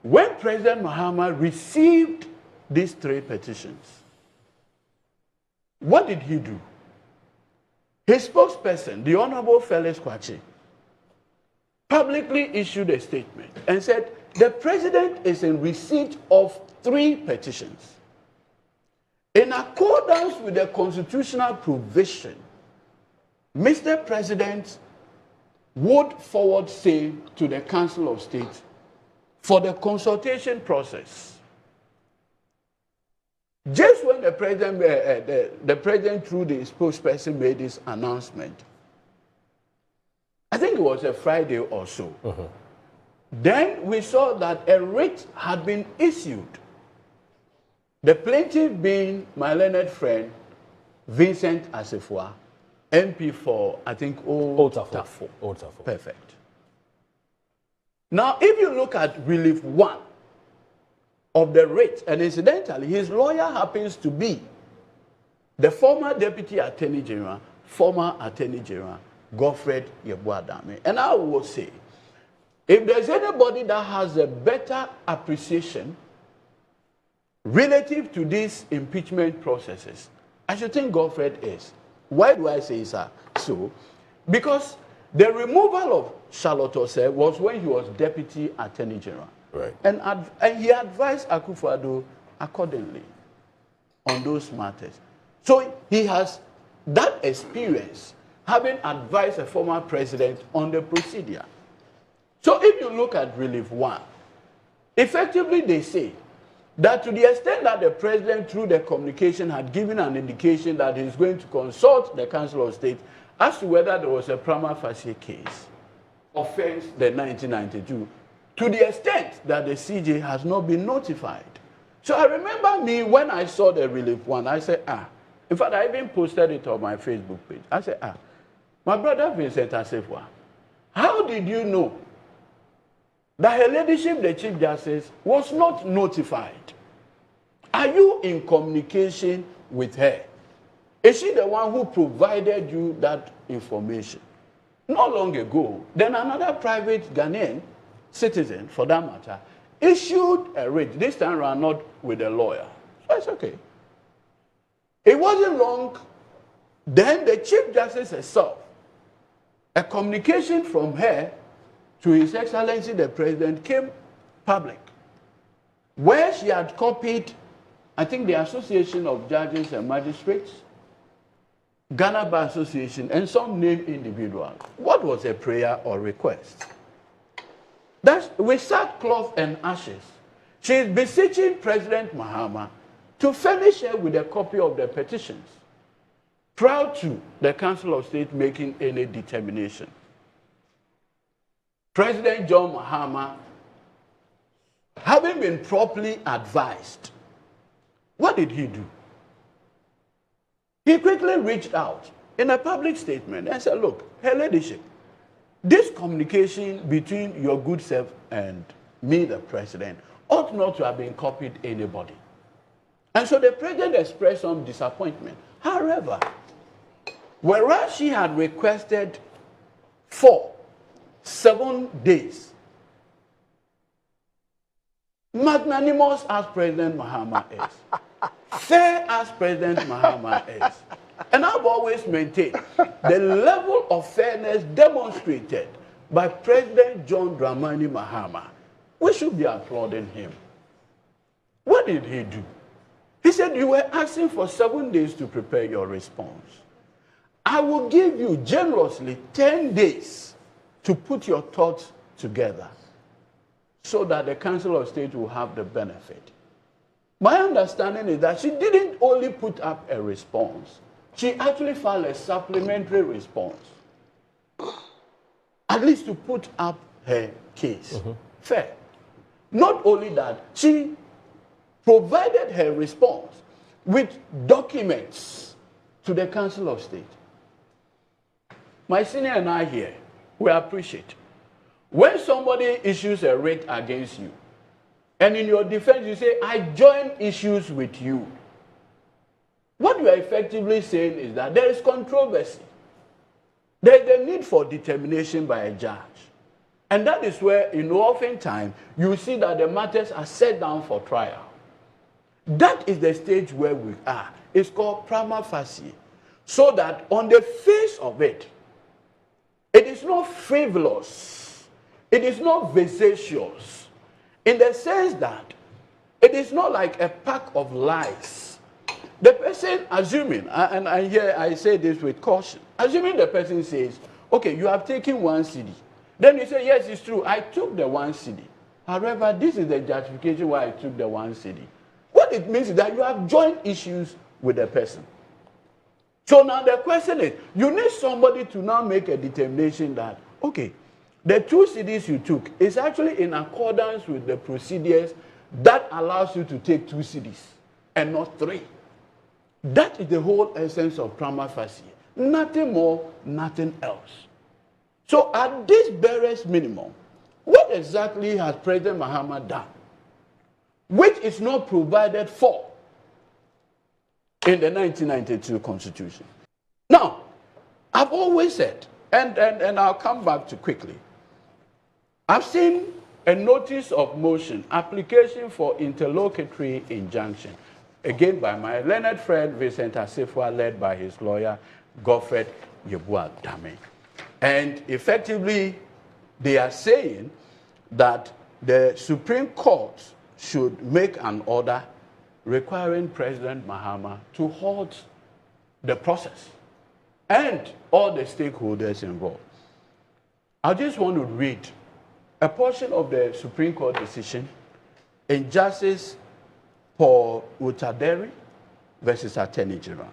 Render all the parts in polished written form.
When President Mahama received these 3 petitions, what did he do? His spokesperson, the Honorable Felix Kwachi, publicly issued a statement and said, the president is in receipt of 3 petitions. In accordance with the constitutional provision, Mr. President would forward same to the Council of State for the consultation process. Just when the president through the spokesperson made this announcement, I think it was a Friday or so, then we saw that a writ had been issued. The plaintiff being my learned friend, Vincent Asifua, MP for, I think, Old Tafo. Perfect. Now, if you look at Relief 1 of the writ, and incidentally, his lawyer happens to be the former Deputy Attorney General, former Attorney General, Godfred Yeboah-Dame. And I will say, if there's anybody that has a better appreciation relative to these impeachment processes, I should think Godfred is. Why do I say so? Because the removal of Charlotte Osei was when he was Deputy Attorney General. Right. And he advised Akufo-Addo accordingly on those matters. So he has that experience, having advised a former president on the procedure. So if you look at Relief 1, effectively they say that to the extent that the president through the communication had given an indication that he's going to consult the Council of State as to whether there was a prima facie case, offense the 1992, to the extent that the CJ has not been notified. So I remember me when I saw the Relief 1, I said, in fact, I even posted it on my Facebook page. I said, my brother Vincent Asifua, how did you know that Her Ladyship, the Chief Justice, was not notified? Are you in communication with her? Is she the one who provided you that information? Not long ago, then another private Ghanaian citizen, for that matter, issued a writ, this time around not with a lawyer. So it's okay. It wasn't long, then the Chief Justice herself, a communication from her to His Excellency the President came public, where she had copied, I think, the Association of Judges and Magistrates, Ghana Bar Association, and some named individuals. What was a prayer or request? That's with sackcloth and ashes. She is beseeching President Mahama to furnish her with a copy of the petitions prior to the Council of State making any determination. President John Mahama, having been properly advised, what did he do? He quickly reached out in a public statement and said, look, Her Ladyship, this communication between your good self and me, the president, ought not to have been copied anybody. And so the president expressed some disappointment. However, whereas she had requested for 7 days, magnanimous as President Mahama is, fair as President Mahama is, and I've always maintained the level of fairness demonstrated by President John Dramani Mahama, we should be applauding him. What did he do? He said, you were asking for 7 days to prepare your response. I will give you generously 10 days to put your thoughts together so that the Council of State will have the benefit. My understanding is that she didn't only put up a response, she actually filed a supplementary response, at least to put up her case. Fair. Not only that, she provided her response with documents to the Council of State. My senior and I here, we appreciate when somebody issues a writ against you, and in your defense you say, I join issues with you. What you are effectively saying is that there is controversy. There is a need for determination by a judge. And that is where, oftentimes, you see that the matters are set down for trial. That is the stage where we are. It's called prima facie. So that on the face of it, it is not frivolous. It is not vexatious. In the sense that it is not like a pack of lies. The person assuming, and here I say this with caution, assuming the person says, okay, you have taken 1 cedi. Then you say, yes, it's true, I took the 1 cedi. However, this is the justification why I took the 1 cedi. What it means is that you have joint issues with the person. So now the question is, you need somebody to now make a determination that, okay, the 2 cedis you took is actually in accordance with the procedures that allows you to take 2 cedis and not 3. That is the whole essence of prima facie. Nothing more, nothing else. So at this barest minimum, what exactly has President Mahama done, which is not provided for in the 1992 Constitution? Now, I've always said, and I'll come back to quickly, I've seen a notice of motion, application for interlocutory injunction, again by my learned friend Vincent Asifua, led by his lawyer, Godfred Yeboah-Dame. And effectively, they are saying that the Supreme Court should make an order requiring President Mahama to halt the process and all the stakeholders involved. I just want to read a portion of the Supreme Court decision in Justice Paul Utaderi versus Attorney General,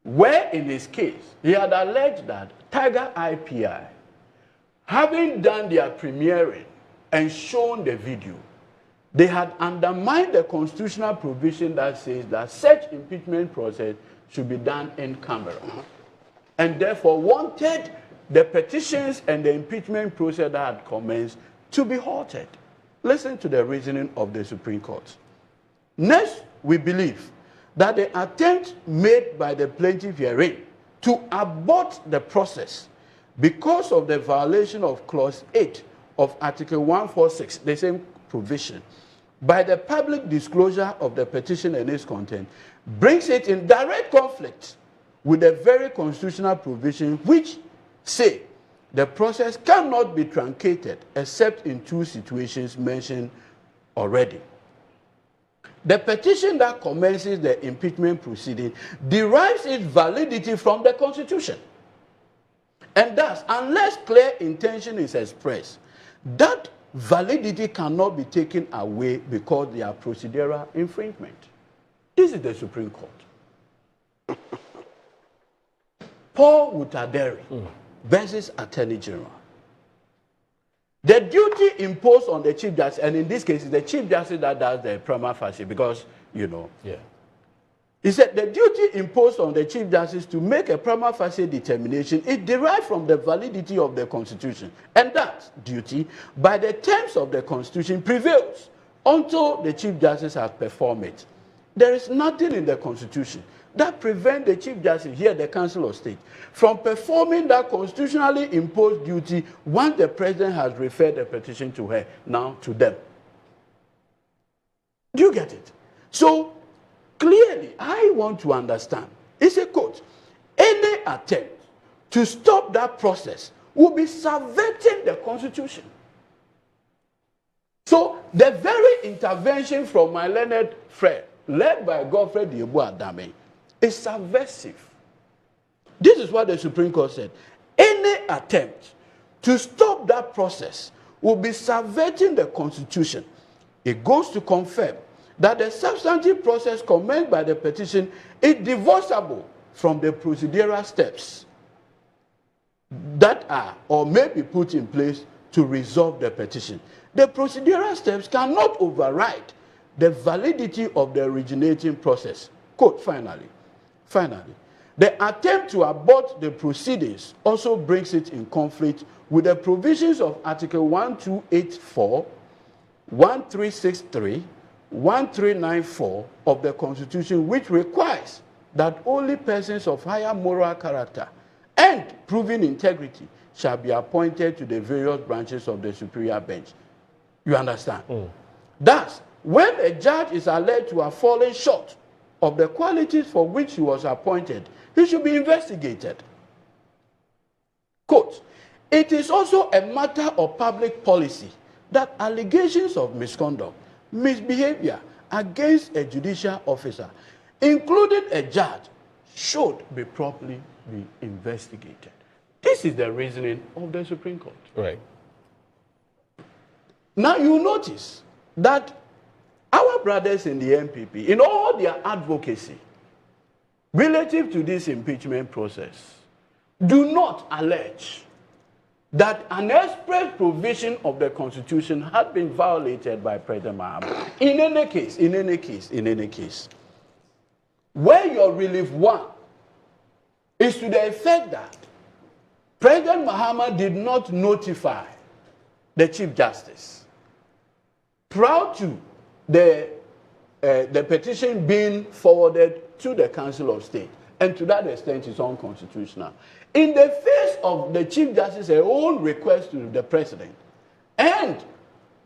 where in his case, he had alleged that Tiger IPI, having done their premiering and shown the video, they had undermined the constitutional provision that says that such impeachment process should be done in camera, and therefore wanted the petitions and the impeachment process that had commenced to be halted. Listen to the reasoning of the Supreme Court. Next, we believe that the attempt made by the plaintiff herein to abort the process because of the violation of Clause 8 of Article 146, the same provision, by the public disclosure of the petition and its content, brings it in direct conflict with the very constitutional provision which say the process cannot be truncated except in 2 situations mentioned already. The petition that commences the impeachment proceeding derives its validity from the Constitution. And thus, unless clear intention is expressed, that validity cannot be taken away because they are procedural infringement. This is the Supreme Court. Paul Utaderi versus Attorney General. The duty imposed on the Chief Justice, and in this case, it's the Chief Justice that does the prima facie because, he said the duty imposed on the Chief Justice to make a prima facie determination is derived from the validity of the Constitution. And that duty, by the terms of the Constitution, prevails until the Chief Justice has performed it. There is nothing in the Constitution that prevents the Chief Justice, here the Council of State, from performing that constitutionally imposed duty once the President has referred the petition to her, now to them. Do you get it? So, clearly, I want to understand, it's a quote, any attempt to stop that process will be subverting the Constitution. So, the very intervention from my learned friend, led by Godfred Yeboah-Dame, is subversive. This is what the Supreme Court said. Any attempt to stop that process will be subverting the Constitution. It goes to confirm that the substantive process commenced by the petition is divorceable from the procedural steps that are or may be put in place to resolve the petition. The procedural steps cannot override the validity of the originating process. Quote, finally, the attempt to abort the proceedings also brings it in conflict with the provisions of Article 1284, 1363, 1394 of the Constitution, which requires that only persons of higher moral character and proven integrity shall be appointed to the various branches of the superior bench. You understand? Thus, when a judge is alleged to have fallen short of the qualities for which he was appointed, he should be investigated. Quote, it is also a matter of public policy that allegations of misconduct, misbehavior against a judicial officer, including a judge, should be properly be investigated. This is the reasoning of the Supreme Court. Right. Now you notice that our brothers in the MPP, in all their advocacy relative to this impeachment process, do not allege that an express provision of the Constitution had been violated by President Mahama. In any case, where your relief one is to the effect that President Mahama did not notify the Chief Justice prior to the petition being forwarded to the Council of State, and to that extent it's unconstitutional. In the face of the Chief Justice's own request to the President and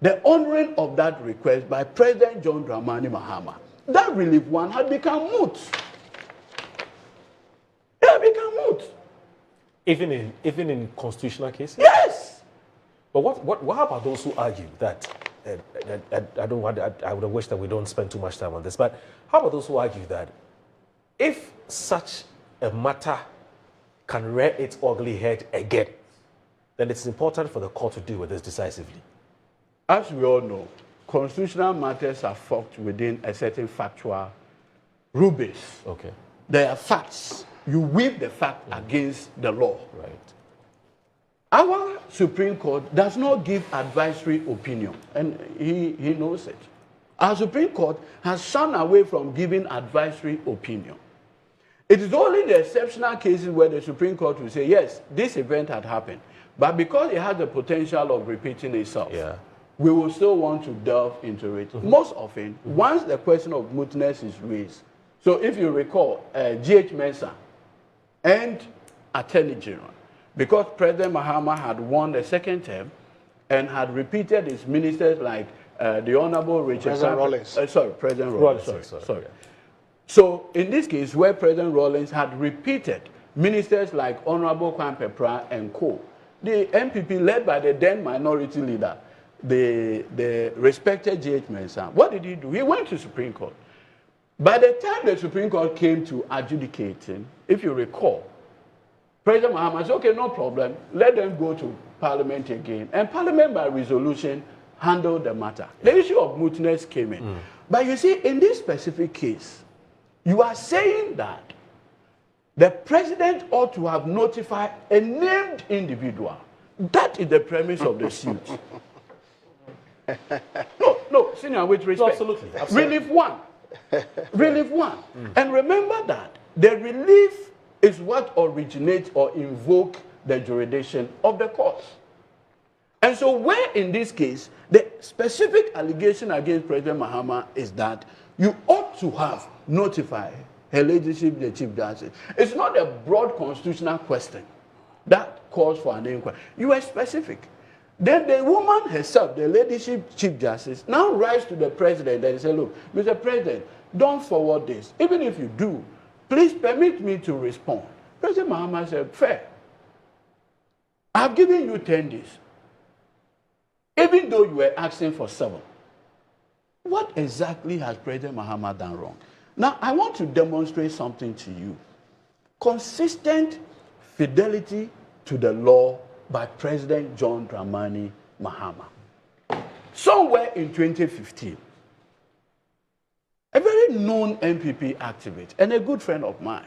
the honoring of that request by President John Dramani Mahama, that relief one had become moot. It had become moot. Even in constitutional cases? Yes. But what about those who argue that, I would wish that we don't spend too much time on this, but how about those who argue that if such a matter can rear its ugly head again, then it's important for the court to deal with this decisively? As we all know, constitutional matters are fought within a certain factual rubrics. Okay. There are facts. You weave the fact against the law. Right. Our Supreme Court does not give advisory opinion, and he knows it. Our Supreme Court has shunned away from giving advisory opinion. It is only the exceptional cases where the Supreme Court will say, yes, this event had happened, but because it has the potential of repeating itself, we will still want to delve into it. Most often, once the question of mootness is raised, so if you recall, G.H. Mensah and Attorney General, because President Mahama had won the second term and had repeated his ministers like the Honorable Richard President Rawlings. President Rawlings. Sorry. Yeah. So in this case, where President Rawlings had repeated ministers like Honorable Kwame and co, the MPP led by the then minority leader, the respected G.H. Mensah, what did he do? He went to Supreme Court. By the time the Supreme Court came to adjudicating, if you recall, President Mahama said, okay, no problem, let them go to Parliament again. And Parliament by resolution handled the matter. The issue of mootness came in. But you see, in this specific case, you are saying that the president ought to have notified a named individual. That is the premise of the suit. No, Senior, with respect. Absolutely. Relief one. Relief one. And remember that the relief is what originates or invoke the jurisdiction of the court. And so where in this case, the specific allegation against President Mahama is that you ought to have notified her ladyship, the Chief Justice. It's not a broad constitutional question that calls for an inquiry. You are specific. Then the woman herself, the ladyship Chief Justice, now writes to the president and says, look, Mr. President, don't forward this. Even if you do, please permit me to respond. President Mahama said, fair. I've given you 10 days. Even though you were asking for 7. What exactly has President Mahama done wrong? Now, I want to demonstrate something to you. Consistent fidelity to the law by President John Dramani Mahama. Somewhere in 2015, a very known MPP activist and a good friend of mine,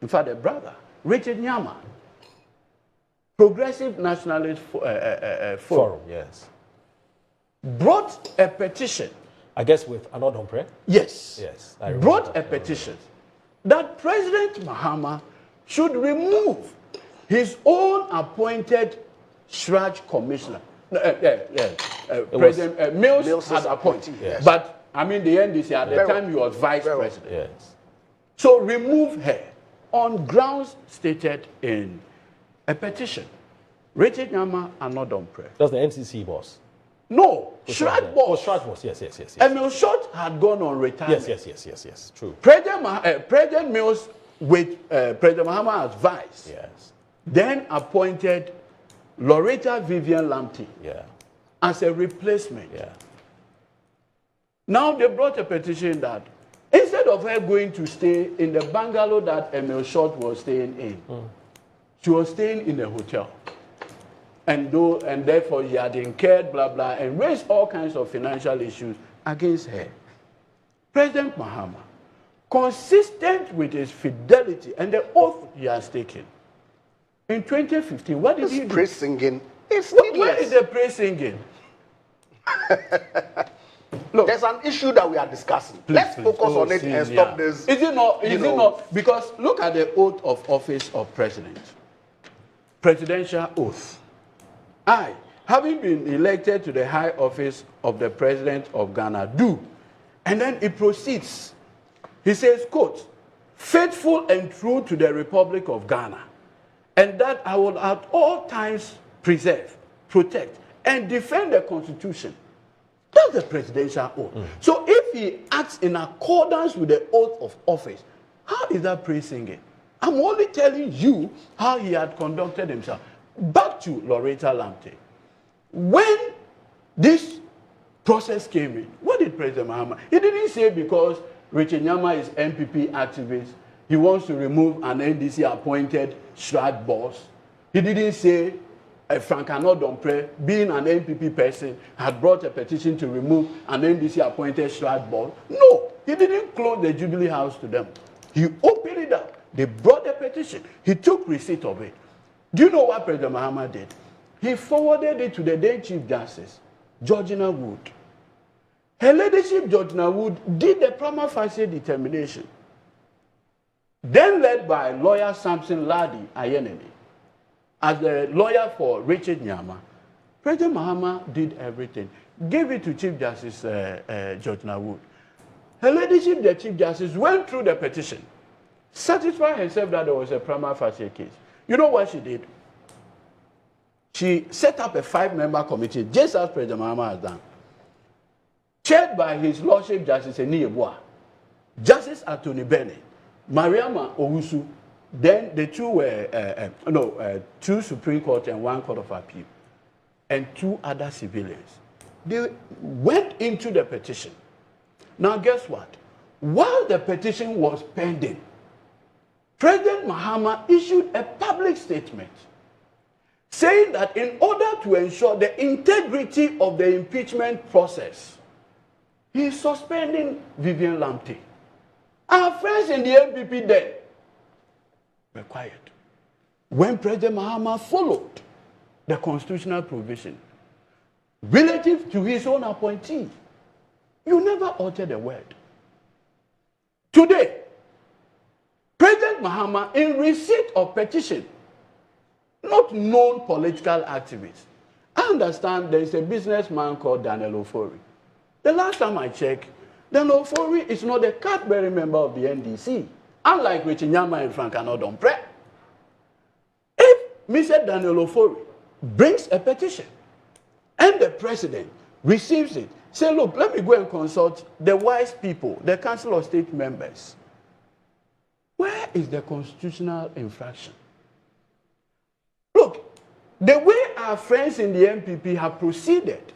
in fact, a brother, Richard Nyama, Progressive Nationalist Forum, yes, brought a petition. I guess with Anodon Prayer? Yes. Yes. Brought a petition that President Mahama should remove his own appointed Shraj commissioner. President Mills had appointed. Yes. But, I mean, the NDC, at the time, he was vice president. Yes. So remove her on grounds stated in a petition. Richard Nyama and not Domprey. That's the NCC boss. No, Shrad boss. Shrad boss, yes. Emil Short had gone on retirement. Yes, true. President Mills, with President Mahama as vice, Yes. then appointed Loretta Vivian Lamptey as a replacement. Yeah. Now they brought a petition that instead of her going to stay in the bungalow that Emil Short was staying in, she was staying in a hotel. And therefore he had incurred blah blah and raised all kinds of financial issues against her. President Mahama, consistent with his fidelity and the oath he has taken, in 2015, what did he do? Praise singing. It's Where is the praise singing? Look, there's an issue that we are discussing. Let's focus on it and stop this. Is it not? Is it not? Because look at the oath of office of president. Presidential oath. I, having been elected to the high office of the president of Ghana, do. And then it proceeds. He says, quote, faithful and true to the Republic of Ghana, and that I will at all times preserve, protect, and defend the Constitution. That's the presidential oath. So if he acts in accordance with the oath of office, how is that praise singing? I'm only telling you how he had conducted himself. Back to Loretta Lamptey. When this process came in, what did President Mahama? He didn't say because Richard Nyama is MPP activist, he wants to remove an NDC appointed Shrad boss. He didn't say Frank Domprey, being an NPP person, had brought a petition to remove an NDC appointed Shrad boss. No, he didn't close the Jubilee House to them. He opened it up. They brought the petition. He took receipt of it. Do you know what President Mahama did? He forwarded it to the then Chief Justice, Georgina Wood. Her ladyship, Georgina Wood, did the prima facie determination. Then led by lawyer Samson Ladi Ayenene, as the lawyer for Richard Nyama, President Mahama did everything. Gave it to Chief Justice Georgina Wood. Her ladyship, the Chief Justice, went through the petition, satisfied herself that there was a prima facie case. You know what she did? She set up a 5-member committee, just as President Mahama has done, chaired by His Lordship Justice Eniyeboah, Justice Anthony Bennett, Mariama Owusu. Then the two were, 2 Supreme Court and 1 Court of Appeal, and 2 other civilians. They went into the petition. Now guess what? While the petition was pending, President Mahama issued a public statement saying that in order to ensure the integrity of the impeachment process, he is suspending Vivian Lamptey. Our friends in the MPP then were quiet. When President Mahama followed the constitutional provision relative to his own appointee, you never uttered a word. Today, President Mahama, in receipt of petition, not known political activists. I understand there is a businessman called Daniel Ofori. The last time I checked, Daniel Ofori is not a card-bearing member of the NDC, unlike Richard Nyama and Frank Domprey. If Mr. Daniel Ofori brings a petition and the president receives it, say, look, let me go and consult the wise people, the Council of State members. Where is the constitutional infraction? Look, the way our friends in the MPP have proceeded,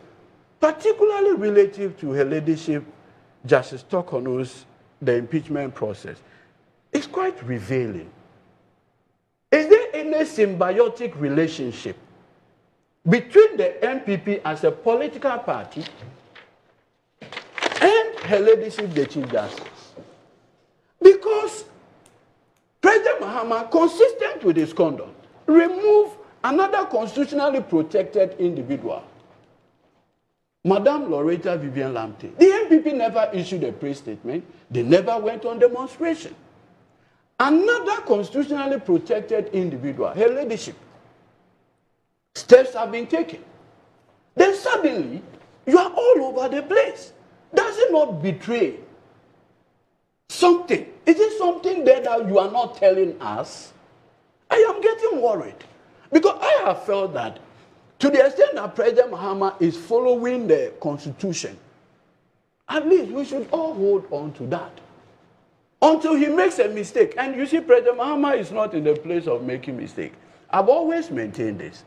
particularly relative to her ladyship, Justice Torkornoo's, the impeachment process, is quite revealing. Is there any symbiotic relationship between the MPP as a political party and her ladyship, the Chief Justice? Because President Mahama, consistent with his conduct, removed another constitutionally protected individual, Madame Loretta Vivian Lamptey. The MPP never issued a praise statement. They never went on demonstration. Another constitutionally protected individual, her ladyship. Steps have been taken. Then suddenly, you are all over the place. Does it not betray something? Is it something there that you are not telling us? I am getting worried. Because I have felt that to the extent that President Mahama is following the Constitution, at least we should all hold on to that. Until he makes a mistake. And you see, President Mahama is not in the place of making mistakes. I've always maintained this.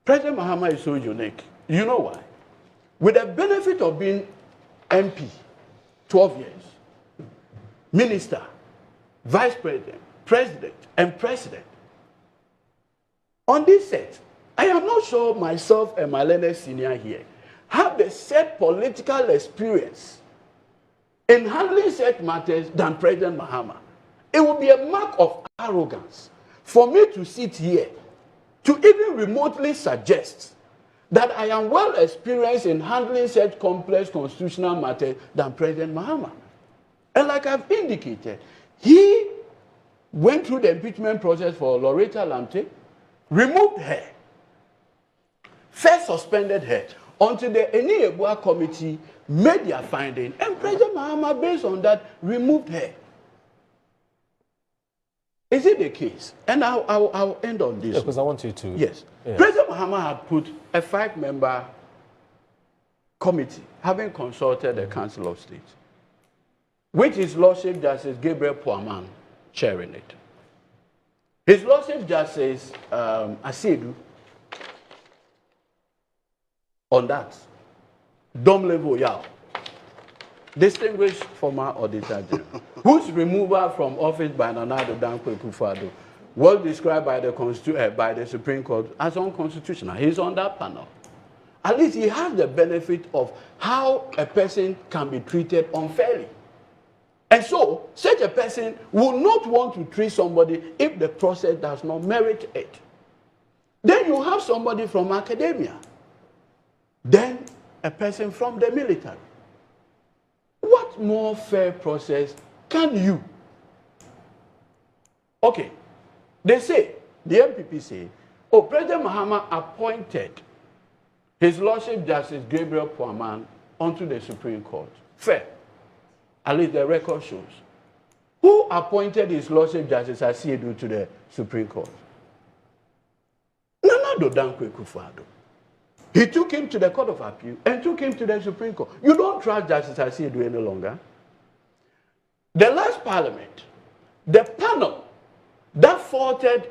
President Mahama is so unique. You know why? With the benefit of being MP, 12 years, minister, vice president, president, and president. On this set, I am not sure myself and my learned senior here have the said political experience in handling such matters than President Mahama. It would be a mark of arrogance for me to sit here to even remotely suggest that I am well experienced in handling such complex constitutional matters than President Mahama. And like I've indicated, he went through the impeachment process for Loretta Lamte, removed her, first suspended her, until the Eni Ebua committee made their finding, and President Mahama, based on that, removed her. Is it the case? And I'll end on this. Because I want you to. Yes. Yeah. President Mahama had put a 5-member committee, having consulted the Council of State, which His Lordship Justice Gabriel Poaman chairing it. His Lordship Justice Asiedu on that. Domlevo Yao, distinguished former Auditor General, whose removal from office by Nana Addo Dankwa Akufo-Addo was described by the Supreme Court as unconstitutional. He's on that panel. At least he has the benefit of how a person can be treated unfairly. And so, such a person will not want to treat somebody if the process does not merit it. Then you have somebody from academia. Then a person from the military. What more fair process can you? Okay, they say, the MPP say, oh, President Mahama appointed His Lordship Justice Gabriel Poaman onto the Supreme Court. Fair. At least the record shows. Who appointed His Lordship Justice Asiedu to the Supreme Court? Nana Addo Dankwa Akufo-Addo. He took him to the Court of Appeal and took him to the Supreme Court. You don't trust Justice Asiedu any longer. The last parliament, the panel that faulted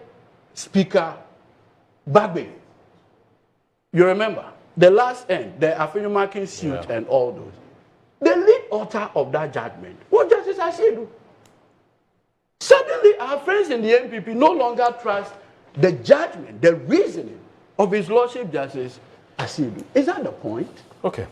Speaker Bagbe, you remember, the last end, the Afenyomakin suit and all those. The lead author of that judgment was Justice Asiedu. Suddenly, our friends in the MPP no longer trust the judgment, the reasoning of His Lordship Justice Asiedu. Is that the point? Okay.